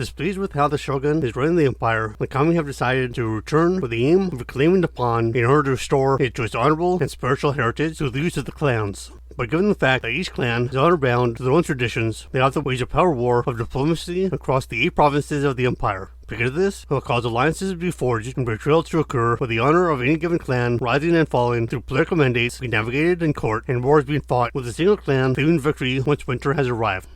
Displeased with how the Shogun is running the empire, the Kami have decided to return with the aim of reclaiming the pawn in order to restore it to its honorable and spiritual heritage through the use of the clans. But given the fact that each clan is honor-bound to their own traditions, they have to wage a power war of diplomacy across the 8 provinces of the empire. Because of this, it will cause alliances to be forged and betrayal to occur, with the honor of any given clan rising and falling through political mandates being navigated in court, and wars being fought with a single clan claiming victory once winter has arrived.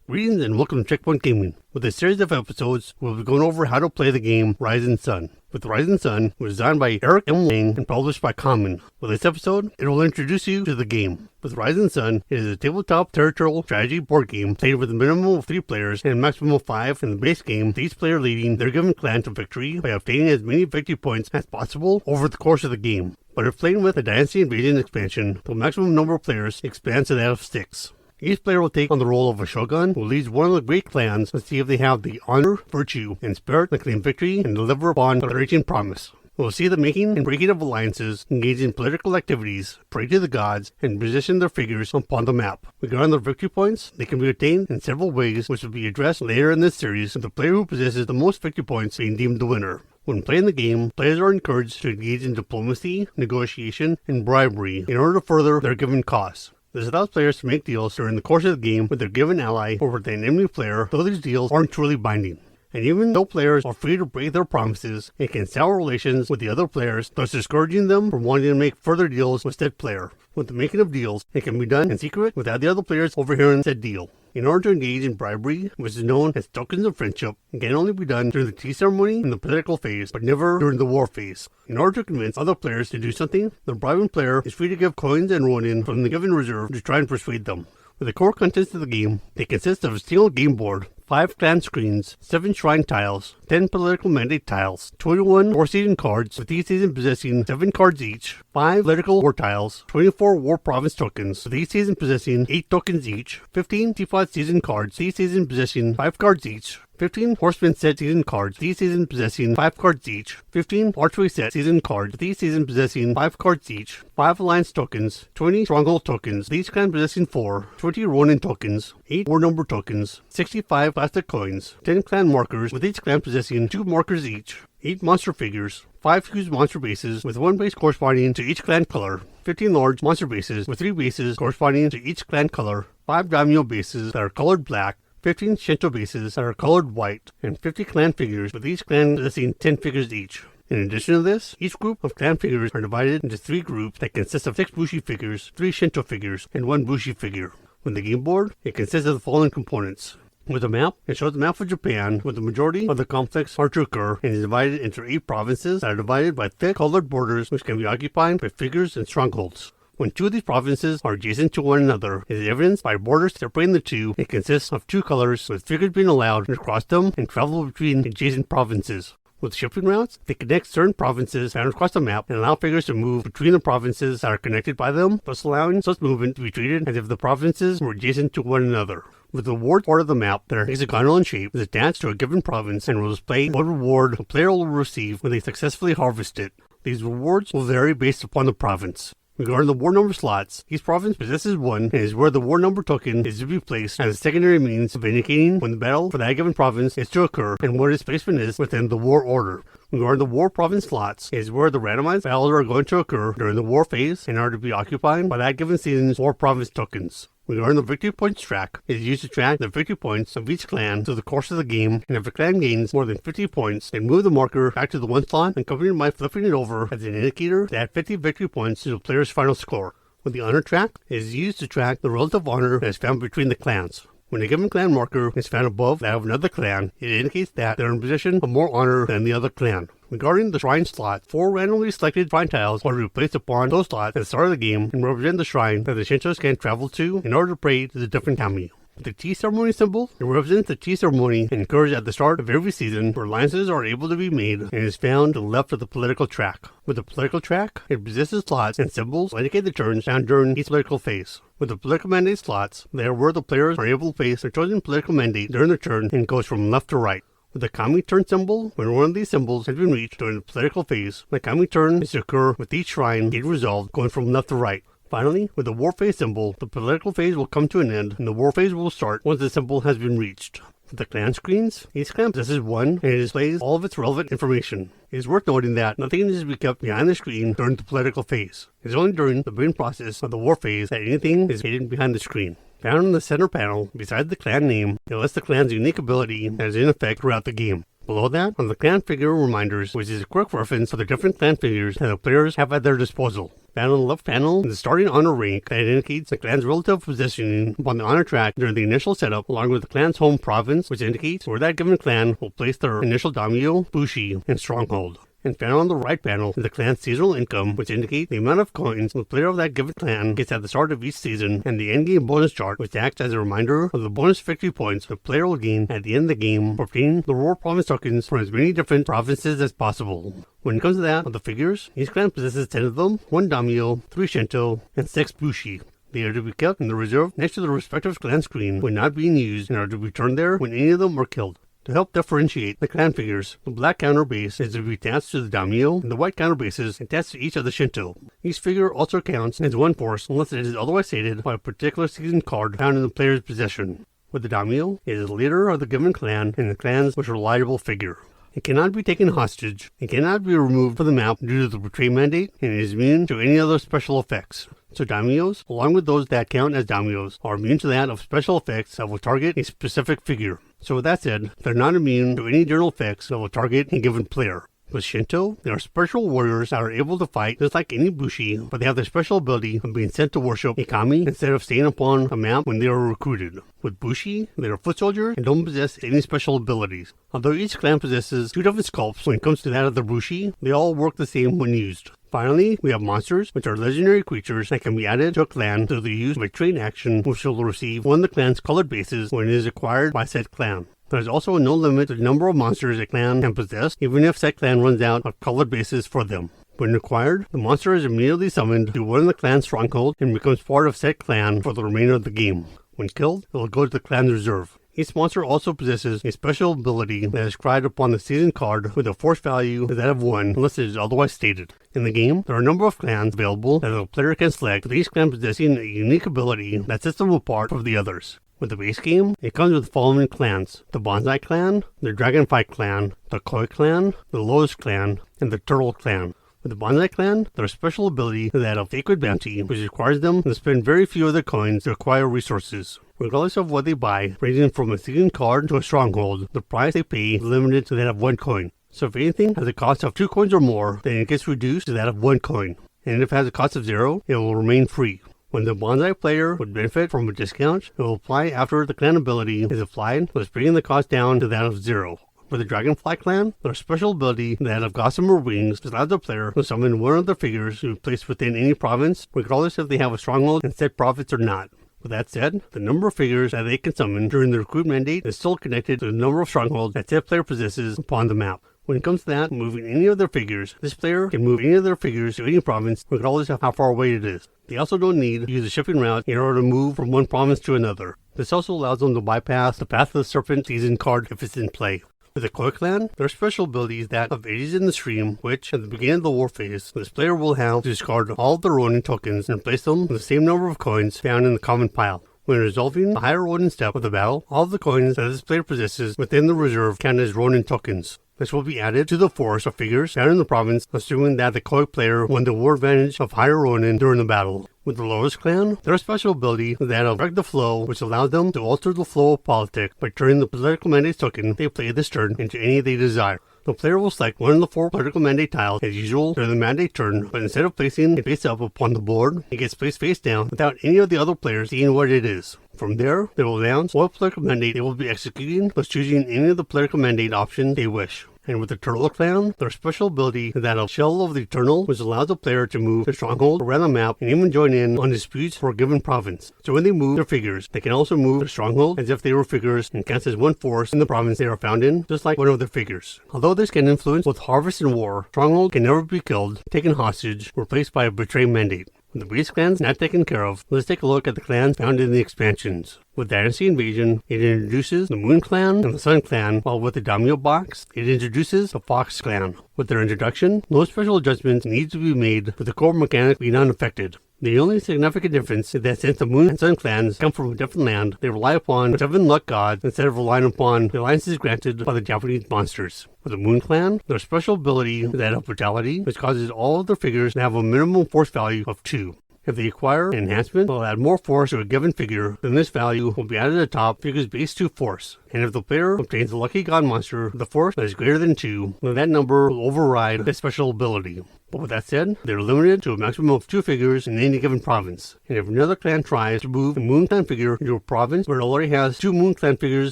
Greetings and welcome to Checkpoint Gaming. With a series of episodes, we'll be going over how to play the game Rising Sun. With Rising Sun, was designed by Eric M. Lang and published by Common. With this episode, it will introduce you to the game. With Rising Sun, it is a tabletop territorial strategy board game played with a minimum of 3 players and a maximum of 5 in the base game, with each player leading their given clan to victory by obtaining as many victory points as possible over the course of the game. But if playing with the Dynasty Invasion expansion, the maximum number of players expands to that of 6. Each player will take on the role of a shogun who leads one of the great clans to see if they have the honor, virtue, and spirit to claim victory and deliver upon their ancient promise. We'll see the making and breaking of alliances, engage in political activities, pray to the gods, and position their figures upon the map. Regarding their victory points, they can be attained in several ways, which will be addressed later in this series, with the player who possesses the most victory points being deemed the winner. When playing the game, players are encouraged to engage in diplomacy, negotiation, and bribery in order to further their given cause. This allows players to make deals during the course of the game with their given ally or with an enemy player, though these deals aren't truly binding. And even though players are free to break their promises, it can sour relations with the other players, thus discouraging them from wanting to make further deals with said player. With the making of deals, it can be done in secret without the other players overhearing said deal. In order to engage in bribery, which is known as tokens of friendship, it can only be done during the tea ceremony in the political phase, but never during the war phase. In order to convince other players to do something, the bribing player is free to give coins and ronin from the given reserve to try and persuade them. With the core contents of the game, they consist of a single game board, 5 clan screens, 7 shrine tiles, 10 political mandate tiles, 21 war season cards, with each season possessing 7 cards each, 5 political war tiles, 24 war province tokens, with each season possessing 8 tokens each, 15 Teapot season cards, each season possessing 5 cards each, 15 Horseman set season cards, each season possessing 5 cards each, 15 Archery set season cards, with each season possessing 5 cards each, 5 Alliance tokens, 20 Stronghold tokens, with each clan possessing 4, 20 Ronin tokens, 8 War Number tokens, 65 plastic coins, 10 clan markers, with each clan possessing 2 markers each, 8 monster figures, 5 huge monster bases with 1 base corresponding to each clan color, 15 large monster bases with 3 bases corresponding to each clan color, 5 daimyo bases that are colored black, 15 Shinto bases that are colored white, and 50 clan figures with each clan possessing 10 figures each. In addition to this, each group of clan figures are divided into 3 groups that consist of 6 Bushi figures, 3 Shinto figures, and 1 Bushi figure. With the game board, it consists of the following components. With the map, it shows the map of Japan, where the majority of the conflicts are to occur, and is divided into 8 provinces that are divided by thick colored borders which can be occupied by figures and strongholds. When 2 of these provinces are adjacent to one another, it is evidenced by borders separating the 2. It consists of 2 colors, with figures being allowed to cross them and travel between adjacent provinces. With shipping routes, they connect certain provinces that are across the map and allow figures to move between the provinces that are connected by them, thus allowing such movement to be treated as if the provinces were adjacent to one another. With the reward part of the map that are hexagonal in shape is attached to a given province and will display what reward a player will receive when they successfully harvest it. These rewards will vary based upon the province. Regarding the war number slots, each province possesses 1 and is where the war number token is to be placed as a secondary means of indicating when the battle for that given province is to occur and what its placement is within the war order. Regarding the war province slots, it is where the randomized battles are going to occur during the war phase and are to be occupied by that given season's war province tokens. Regarding the victory points track, it is used to track the victory points of each clan through the course of the game, and if a clan gains more than 50 points, then move the marker back to the 1 slot, accompanied by flipping it over as an indicator to add 50 victory points to the player's final score. With the honor track, it is used to track the relative honor that is found between the clans. When a given clan marker is found above that of another clan, it indicates that they are in position of more honor than the other clan. Regarding the shrine slot, 4 randomly selected shrine tiles are to be placed upon those slots at the start of the game and represent the shrine that the Shintos can travel to in order to pray to the different kami. The tea ceremony symbol, it represents the tea ceremony encouraged at the start of every season where alliances are able to be made and is found to the left of the political track. With the political track, it possesses slots and symbols that indicate the turns found during each political phase. With the political mandate slots, they are where the players are able to face their chosen political mandate during their turn and goes from left to right. With the Kami turn symbol, when one of these symbols has been reached during the political phase, the Kami turn is to occur with each shrine being resolved going from left to right. Finally, with the war phase symbol, the political phase will come to an end and the war phase will start once the symbol has been reached. For the clan screens, each clan possesses one, and it displays all of its relevant information. It is worth noting that nothing is to be kept behind the screen during the political phase. It is only during the building process of the war phase that anything is hidden behind the screen. Found in the center panel, beside the clan name, it lists the clan's unique ability that is in effect throughout the game. Below that are the clan figure reminders, which is a quick reference for the different clan figures that the players have at their disposal. Found on the left panel is the starting honor rank that indicates the clan's relative positioning upon the honor track during the initial setup, along with the clan's home province, which indicates where that given clan will place their initial daimyo, bushi, and stronghold. And found on the right panel is the clan's seasonal income, which indicates the amount of coins the player of that given clan gets at the start of each season, and the endgame bonus chart, which acts as a reminder of the bonus victory points the player will gain at the end of the game for obtaining the Roar Province tokens from as many different provinces as possible. When it comes to that of the figures, each clan possesses 10 of them, 1 daimyo, 3 shinto, and 6 bushi. They are to be kept in the reserve next to the respective clan screen when not being used, and are to be returned there when any of them are killed. To help differentiate the clan figures, the black counter base is to be attached to the daimyo, and the white counter base is attached to each of the shinto. Each figure also counts as one force unless it is otherwise stated by a particular season card found in the player's possession. With the daimyo, it is the leader of the given clan and the clan's most reliable figure. It cannot be taken hostage, it cannot be removed from the map due to the Betray Mandate, and it is immune to any other special effects. So daimyos, along with those that count as daimyos, are immune to that of special effects that will target a specific figure. So with that said, they're not immune to any general effects that will target a given player. With Shinto, they are spiritual warriors that are able to fight just like any bushi, but they have the special ability of being sent to worship a kami instead of staying upon a map when they are recruited. With bushi, they are foot soldiers and don't possess any special abilities. Although each clan possesses 2 different sculpts when it comes to that of the bushi, they all work the same when used. Finally, we have monsters, which are legendary creatures that can be added to a clan through the use of a trade action, which will receive one of the clan's colored bases when it is acquired by said clan. There is also no limit to the number of monsters a clan can possess, even if said clan runs out of colored bases for them. When acquired, the monster is immediately summoned to one of the clan's strongholds and becomes part of said clan for the remainder of the game. When killed, it will go to the clan's reserve. Each monster also possesses a special ability that is inscribed upon the season card with a force value that of 1 unless it is otherwise stated. In the game, there are a number of clans available that the player can select, with each clan possessing a unique ability that sets them apart from the others. With the base game, it comes with the following clans: the Bonsai Clan, the Dragonfly Clan, the Koi Clan, the Lotus Clan, and the Turtle Clan. With the Bonsai Clan, their special ability is that of Sacred Bounty, which requires them to spend very few of their coins to acquire resources. Regardless of what they buy, ranging from a season card to a stronghold, the price they pay is limited to that of 1 coin. So if anything has a cost of 2 coins or more, then it gets reduced to that of 1 coin. And if it has a cost of 0, it will remain free. When the Bonsai player would benefit from a discount, it will apply after the clan ability is applied, thus bringing the cost down to that of 0. For the Dragonfly Clan, their special ability, that of Gossamer Wings, allows the player to summon one of their figures to be placed within any province, regardless if they have a stronghold and set profits or not. With that said, the number of figures that they can summon during the recruit mandate is still connected to the number of strongholds that said player possesses upon the map. When it comes to that, moving any of their figures, this player can move any of their figures to any province, regardless of how far away it is. They also don't need to use a shipping route in order to move from one province to another. This also allows them to bypass the Path of the Serpent season card if it's in play. With the Koi Clan, their special ability is that of Ages in the Stream, which, at the beginning of the war phase, this player will have to discard all of their Ronin tokens and place them with the same number of coins found in the common pile. When resolving the higher Ronin step of the battle, all of the coins that this player possesses within the reserve count as Ronin tokens. This will be added to the force of figures found in the province, assuming that the Koi player won the war advantage of higher Ronin during the battle. With the Lotus Clan, their special ability is that of Direct the Flow, which allows them to alter the flow of politics by turning the political mandate token they play this turn into any they desire. The player will select one of the 4 political mandate tiles as usual during the mandate turn, but instead of placing it face up upon the board, it gets placed face down without any of the other players seeing what it is. From there, they will announce what political mandate they will be executing, plus choosing any of the political mandate options they wish. And with the Turtle Clan, their special ability is that of Shell of the Eternal, which allows the player to move their stronghold around the map and even join in on disputes for a given province. So when they move their figures, they can also move their stronghold as if they were figures and count as one force in the province they are found in, just like one of their figures. Although this can influence both Harvest and War, Stronghold can never be killed, taken hostage, or replaced by a Betray Mandate. With the base clans not taken care of, let's take a look at the clans found in the expansions. With Dynasty Invasion, it introduces the Moon Clan and the Sun Clan, while with the Daimyo box, it introduces the Fox Clan. With their introduction, no special adjustments need to be made, with the core mechanic being unaffected. The only significant difference is that since the Moon and Sun clans come from a different land, they rely upon the 7 luck gods instead of relying upon the alliances granted by the Japanese monsters. For the Moon clan, their special ability is that of Vitality, which causes all of their figures to have a minimum force value of 2. If they acquire an enhancement that will add more force to a given figure, then this value will be added atop figure's base 2 force. And if the player obtains a lucky god monster with a force that is greater than 2, then that number will override this special ability. But with that said, they are limited to a maximum of 2 figures in any given province. And if another clan tries to move a Moon Clan figure into a province where it already has 2 Moon Clan figures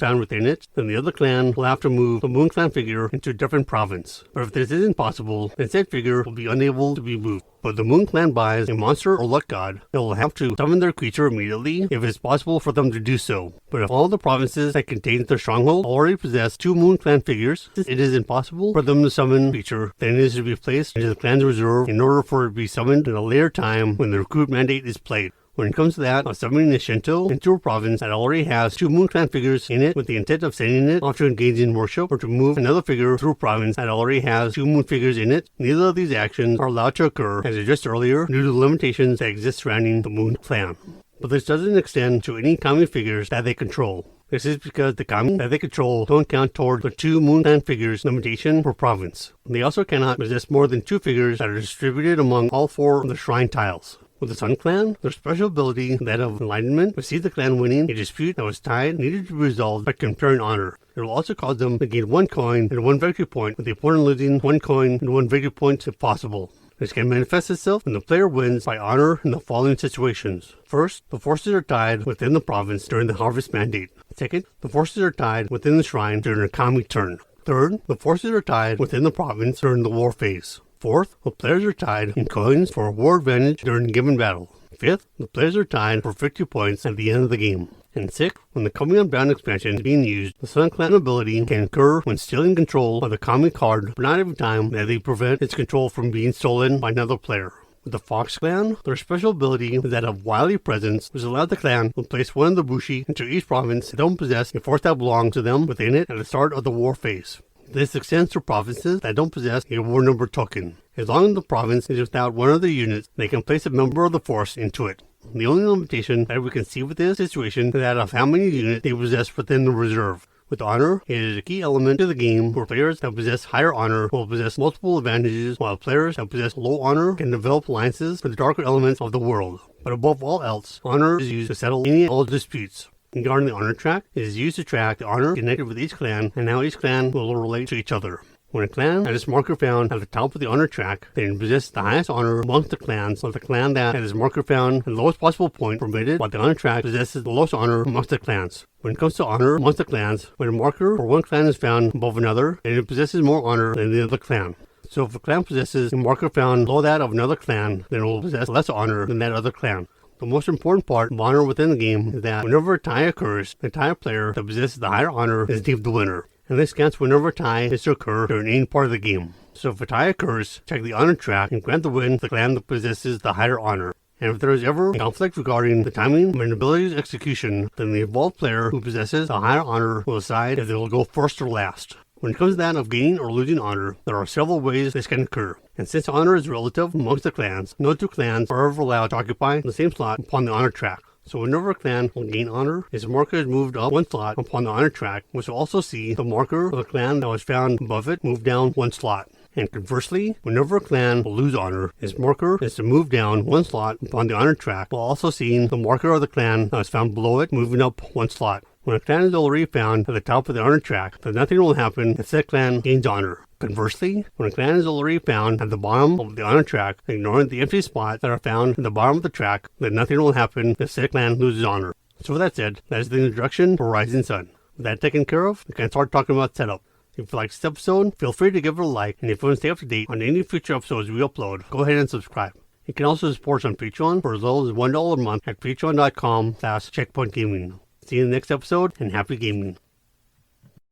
found within it, then the other clan will have to move the Moon Clan figure into a different province. But if this isn't possible, then said figure will be unable to be moved. But the Moon Clan buys a monster or luck god, they will have to summon their creature immediately if it's possible for them to do so. But if all the provinces that contain their stronghold already possess 2 Moon Clan figures, since it is impossible for them to summon a creature, then it is to be placed into the clan's reserve in order for it to be summoned at a later time when the recruit mandate is played. When it comes to that, of summoning a Shinto into a province that already has 2 Moon Clan figures in it with the intent of sending it off to engage in worship or to move another figure through a province that already has 2 Moon figures in it, neither of these actions are allowed to occur, as addressed earlier, due to the limitations that exist surrounding the Moon Clan. But this doesn't extend to any kami figures that they control. This is because the kami that they control don't count toward the 2 Moon Clan figures limitation per province. They also cannot possess more than 2 figures that are distributed among all 4 of the shrine tiles. With the Sun clan, their special ability, that of Enlightenment, will see the clan winning a dispute that was tied needed to be resolved by conferring honor. It will also cause them to gain 1 coin and 1 victory point, with the opponent losing 1 coin and 1 victory point if possible. This can manifest itself when the player wins by honor in the following situations. First, the forces are tied within the province during the harvest mandate. Second, the forces are tied within the shrine during a kami turn. Third, the forces are tied within the province during the war phase. Fourth, the players are tied in coins for a war advantage during a given battle. Fifth, the players are tied for victory points at the end of the game. And sixth, when the Kami Unbound expansion is being used, the Sun Clan ability can occur when stealing control of the Kami card, but not every time that they prevent its control from being stolen by another player. With the Fox clan, their special ability is that of Wily Presence, which allows the clan to place one of the Bushi into each province that don't possess a force that belongs to them within it at the start of the war phase. This extends to provinces that don't possess a war number token. As long as the province is without one of the units, they can place a member of the force into it. The only limitation that we can see with this situation is that of how many units they possess within the reserve. With honor, it is a key element to the game where players that possess higher honor will possess multiple advantages, while players that possess low honor can develop alliances with the darker elements of the world. But above all else, honor is used to settle any and all disputes. Regarding the honor track, it is used to track the honor connected with each clan and how each clan will relate to each other. When a clan has its marker found at the top of the honor track, they possess the highest honor amongst the clans, while the clan that has its marker found at the lowest possible point permitted, while the honor track possesses the lowest honor amongst the clans. When it comes to honor amongst the clans, when a marker for one clan is found above another, then it possesses more honor than the other clan. So if a clan possesses a marker found below that of another clan, then it will possess less honor than that other clan. The most important part of honor within the game is that whenever a tie occurs, the tie player that possesses the higher honor is deemed the winner. And this counts whenever a tie is to occur during any part of the game. So if a tie occurs, check the honor track and grant the win to the clan that possesses the higher honor. And if there is ever a conflict regarding the timing of an ability's execution, then the involved player who possesses the higher honor will decide if they will go first or last. When it comes to that of gaining or losing honor, there are several ways this can occur. And since honor is relative amongst the clans, no 2 clans are ever allowed to occupy the same slot upon the honor track. So whenever a clan will gain honor, its marker is moved up 1 slot upon the honor track, which will also see the marker of the clan that was found above it move down 1 slot. And conversely, whenever a clan will lose honor, its marker is to move down 1 slot upon the honor track, while also seeing the marker of the clan that was found below it moving up 1 slot. When a clan is already found at the top of the honor track, then nothing will happen if said clan gains honor. Conversely, when a clan is already found at the bottom of the honor track, ignoring the empty spots that are found at the bottom of the track, then nothing will happen if said clan loses honor. So with that said, that is the introduction for Rising Sun. With that taken care of, we can start talking about setup. If you liked this episode, feel free to give it a like, and if you want to stay up to date on any future episodes we upload, go ahead and subscribe. You can also support us on Patreon for as little as $1 a month at patreon.com/checkpointgaming. See you in the next episode, and happy gaming.